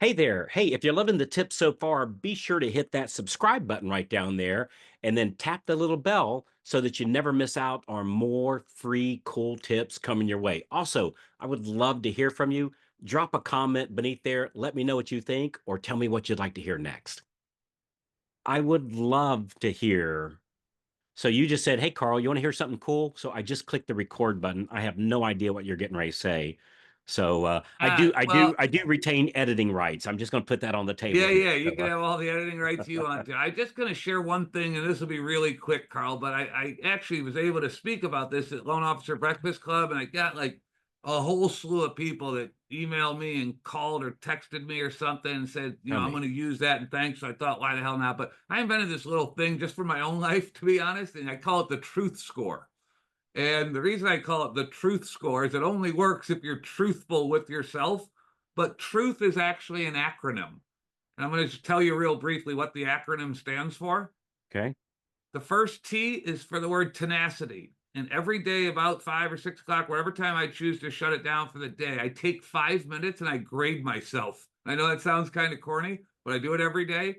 Hey there. Hey, if you're loving the tips so far, be sure to hit that subscribe button right down there and then tap the little bell so that you never miss out on more free, cool tips coming your way. Also, I would love to hear from you. Drop a comment beneath there. Let me know what you think or tell me what you'd like to hear next. I would love to hear. So you just said, "Hey, Carl, you want to hear something cool?" So I just clicked the record button. I have no idea what you're getting ready to say. So Well, I do retain editing rights. I'm just going to put that on the table yeah, here. yeah, you So, can have all the editing rights you want to. I'm just going to share one thing, and this will be really quick, Carl. But I actually was able to speak about this at Loan Officer Breakfast Club, and I got like a whole slew of people that emailed me and called or texted me or something and said, tell I'm going me. to use that and thanks. So I thought, why the hell not? But I invented this little thing just for my own life, to be honest, and I call it the truth score. And the reason I call it the truth score is it only works if you're truthful with yourself. But truth is actually an acronym. And I'm going to tell you real briefly what the acronym stands for. Okay. The first T is for the word tenacity. And every day, about 5 or 6 o'clock, whatever time I choose to shut it down for the day, I take 5 minutes and I grade myself. I know that sounds kind of corny, but I do it every day.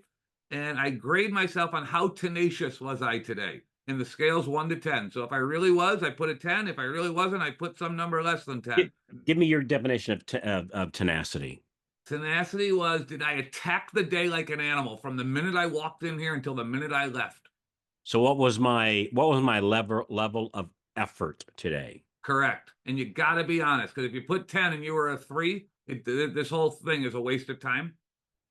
And I grade myself on how tenacious was I today. And the scale's 1 to 10. So if I really was, I put a 10. If I really wasn't, I put some number less than Give, 10. give me your definition of tenacity. Tenacity was, did I attack the day like an animal from the minute I walked in here until the minute I left? So what was my level of effort today? Correct. And you got to be honest, because if you put 10 and you were a 3, this whole thing is a waste of time.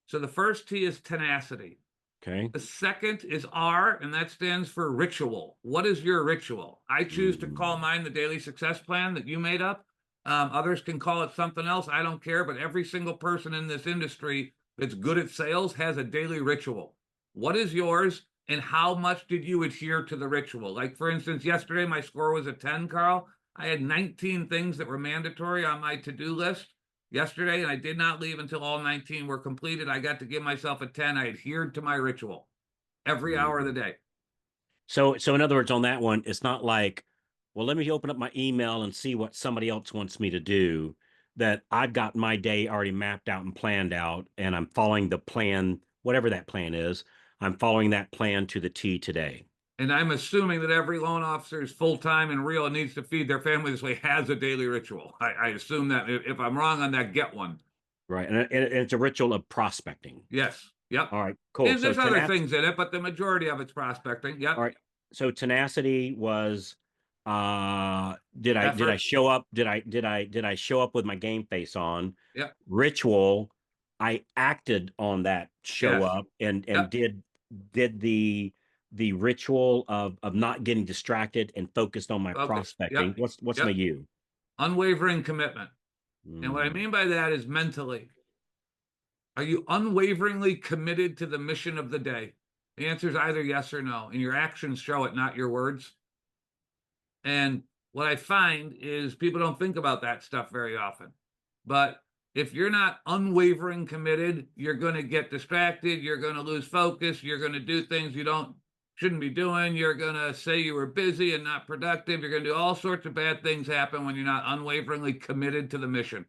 So the first T is tenacity. Okay. The second is R, and that stands for ritual. What is your ritual? I choose to call Mm. mine the daily success plan that you made up. Others can call it something else. I don't care, but every single person in this industry that's good at sales has a daily ritual. What is yours, and how much did you adhere to the ritual? Like, for instance, yesterday my score was a 10, Carl. I had 19 things that were mandatory on my to do list yesterday, and I did not leave until all 19 were completed. I got to give myself a 10. I adhered to my ritual every hour of the Mm. day. So in other words, on that one, it's not like, well, let me open up my email and see what somebody else wants me to do. That I've got my day already mapped out and planned out, and I'm following the plan, whatever that plan is. I'm following that plan to the T today. And I'm assuming that every loan officer is full time and real and needs to feed their family this way has a daily ritual. I assume that if I'm wrong on that, get one. Right. And it's a ritual of prospecting. Yes. Yep. All right, cool. And So there's other tenacity. things in it, but the majority of it's prospecting. All Yep. right. So tenacity was did I Effort. show up? Did I show up with my game face on? Yep. Ritual, I acted on that show Yes. up and Yep. did the ritual of not getting distracted and focused on my Focus. prospecting. Yep. What's my Yep. U? Unwavering commitment. And what I Mm. mean by that is mentally. Are you unwaveringly committed to the mission of the day? The answer is either yes or no, and your actions show it, not your words. And what I find is people don't think about that stuff very often. But if you're not unwavering committed, you're going to get distracted. You're going to lose focus. You're going to do things you don't shouldn't be doing. You're going to say you were busy and not productive. You're going to do all sorts of bad things happen when you're not unwaveringly committed to the mission.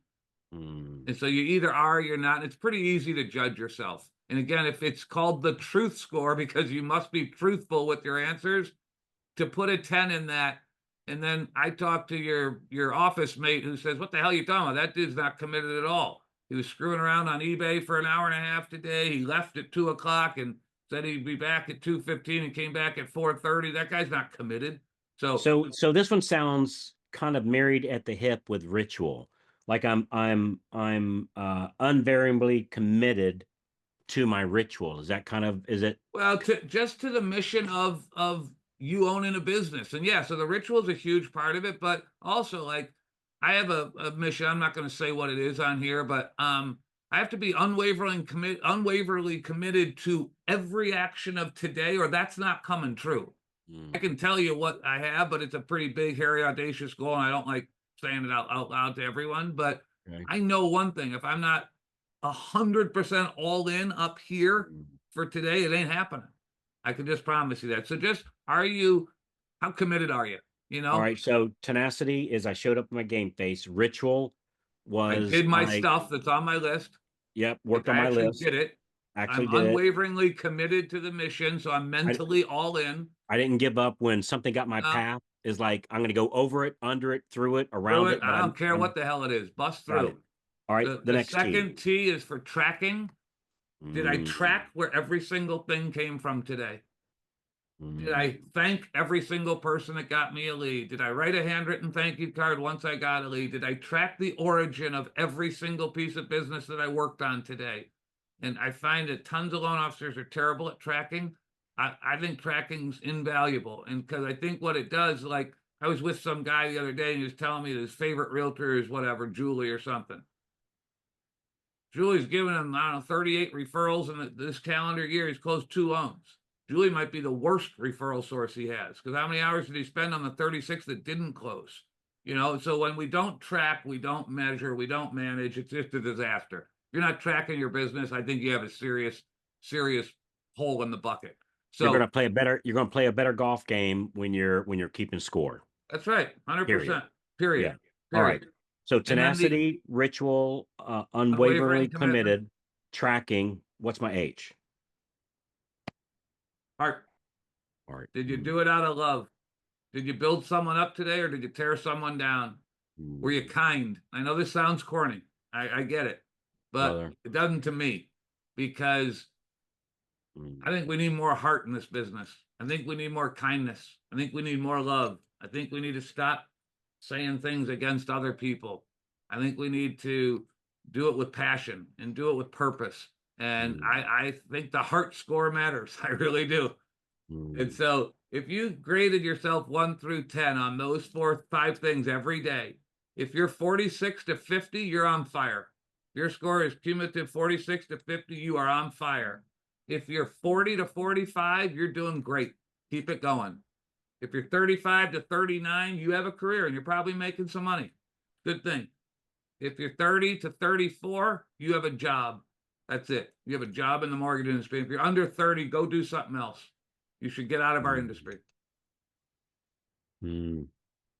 Mm. And so you either are or you're not. It's pretty easy to judge yourself. And again, if it's called the truth score because you must be truthful with your answers, to put a 10 in that. And then I talked to your office mate who says, "What the hell are you talking about? That dude's not committed at all. He was screwing around on eBay for an hour and a half today. He left at 2 o'clock and said he'd be back at 2:15 and came back at 4:30. That guy's not committed." So So this one sounds kind of married at the hip with ritual. Like I'm unvaryingly committed to my ritual. Is that kind of is it? well, just to the mission of you owning a business, and yeah, so the ritual is a huge part of it, but also like I have a mission. I'm not going to say what it is on here, but I have to be unwaveringly committed to every action of today, or that's not coming true. I Mm, can tell you what I have, but it's a pretty big, hairy, audacious goal, and I don't like saying it out loud to everyone. But okay. I know one thing: if I'm not 100% all in up here Mm. for today, it ain't happening. I can just promise you that. So just are you, how committed are you? You All know, right. So tenacity is I showed up in my game face. Ritual I was did my I stuff that's on my list. Yep, Like, worked on I my actually list. did it. Actually I'm did it. unwaveringly committed to the mission, so I'm I mentally all in. I didn't give up when something got my Uh, path. Is like I'm going to go over it, under it, through it, Through around it. it, but I don't care I'm what the hell it is. Bust got it. through. All right, the The next T. second T is for tracking. Did I Mm, track where every single thing came from today? Did mm, I thank every single person that got me a lead? Did I write a handwritten thank you card once I got a lead? Did I track the origin of every single piece of business that I worked on today? And I find that tons of loan officers are terrible at tracking. I think tracking's invaluable. And because I think what it does, like I was with some guy the other day and he was telling me that his favorite realtor is whatever, Julie or something. Julie's given him, I don't know, 38 referrals in this calendar year. He's closed 2 loans. Julie might be the worst referral source he has because how many hours did he spend on the 36 that didn't close? So when we don't track, we don't measure, we don't manage, it's just a disaster. If you're not tracking your business, I think you have a serious, serious hole in the bucket. you're going to So play a better. You're going to play a better golf game when you're keeping score. that's right, Period. 100%, Yeah. period, All right. period. So And then the tenacity, ritual, unwavering unwaveringly commitment, committed, tracking. What's my H? heart. All right. Did you Mm, do it out of love? Did you build someone up today or did you tear someone down? Were you mm, kind? I know this sounds corny. I get it, but brother. it doesn't to me because I Mm, think we need more heart in this business. I think we need more kindness. I think we need more love. I think we need to stop saying things against other people. I think we need to do it with passion and do it with purpose. And mm, I think the heart score matters. I really do. And mm, so if you graded yourself 1 through 10 on those 5 things every day, if you're 46 to 50, you're on fire. If your score is cumulative 46 to 50, you are on fire. If you're 40 to 45, you're doing great. Keep it going. If you're 35 to 39, you have a career and you're probably making some money. Good thing. If you're 30 to 34, you have a job. That's it. You have a job in the mortgage industry. If you're under 30, go do something else. You should get out of our mm, industry. mm.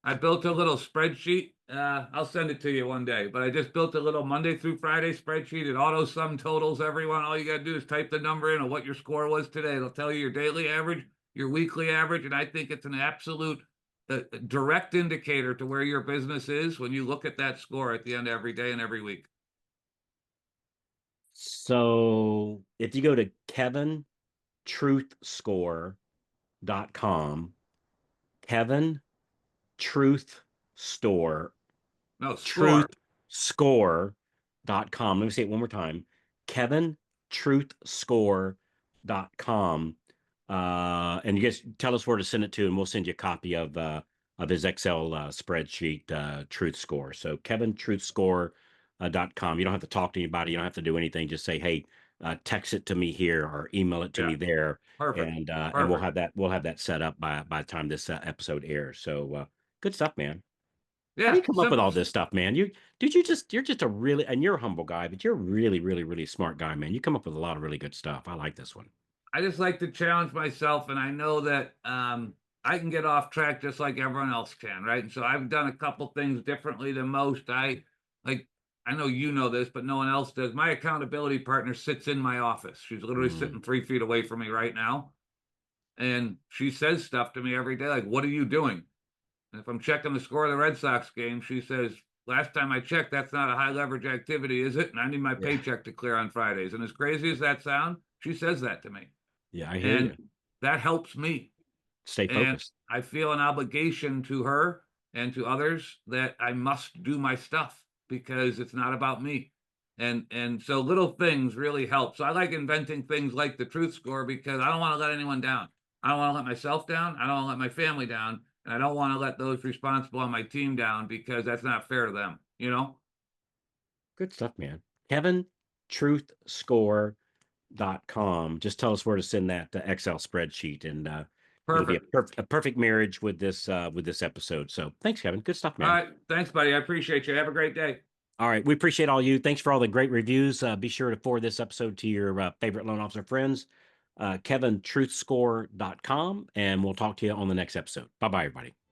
I built a little spreadsheet. I'll send it to you one day, but I just built a little Monday through Friday spreadsheet. It auto sum totals everyone. All you got to do is type the number in of what your score was today. It'll tell you your daily average, your weekly average, and I think it's an absolute direct indicator to where your business is when you look at that score at the end of every day and every week. So if you go to KevinTruthScore.com, Kevin Truth Store No, score. truthscore.com. Let me say it one more time. KevinTruthScore.com. And you guys tell us where to send it to, and we'll send you a copy of his Excel spreadsheet, Truth Score. So KevinTruthScore.com. You don't have to talk to anybody, you don't have to do anything. Just say, hey, text it to me here or email it to Yeah, me there. perfect. And Perfect. we'll have that set up by the time this episode airs. So good stuff, man. How do you Yeah, come up with all this stuff, man? You're just a really, and you're a humble guy, but you're a really, really, really smart guy, man. You come up with a lot of really good stuff. I like this one. I just like to challenge myself, and I know that I can get off track just like everyone else can, right? And so I've done a couple things differently than most. Like I know you know this, but no one else does. My accountability partner sits in my office. She's literally Mm, sitting 3 feet away from me right now, and she says stuff to me every day, like, "What are you doing?" And if I'm checking the score of the Red Sox game, she says, "Last time I checked, that's not a high leverage activity, is it? And I need my yeah, paycheck to clear on Fridays." And as crazy as that sounds, she says that to me. yeah, I hear And you. that helps me. Stay And focused. I feel an obligation to her and to others that I must do my stuff because it's not about me. And so little things really help. So I like inventing things like the truth score because I don't want to let anyone down. I don't want to let myself down. I don't want to let my family down. And I don't want to let those responsible on my team down because that's not fair to them, you know? Good stuff, man. KevinTruthScore.com. Just tell us where to send that Excel spreadsheet, and it'll be Perfect. a perfect marriage with this episode. So thanks, Kevin. Good stuff, All man. right. Thanks, buddy. I appreciate you. Have a great day. All right. We appreciate all you. Thanks for all the great reviews. Be sure to forward this episode to your favorite loan officer friends, KevinTruthScore.com, and we'll talk to you on the next episode. Bye bye, everybody.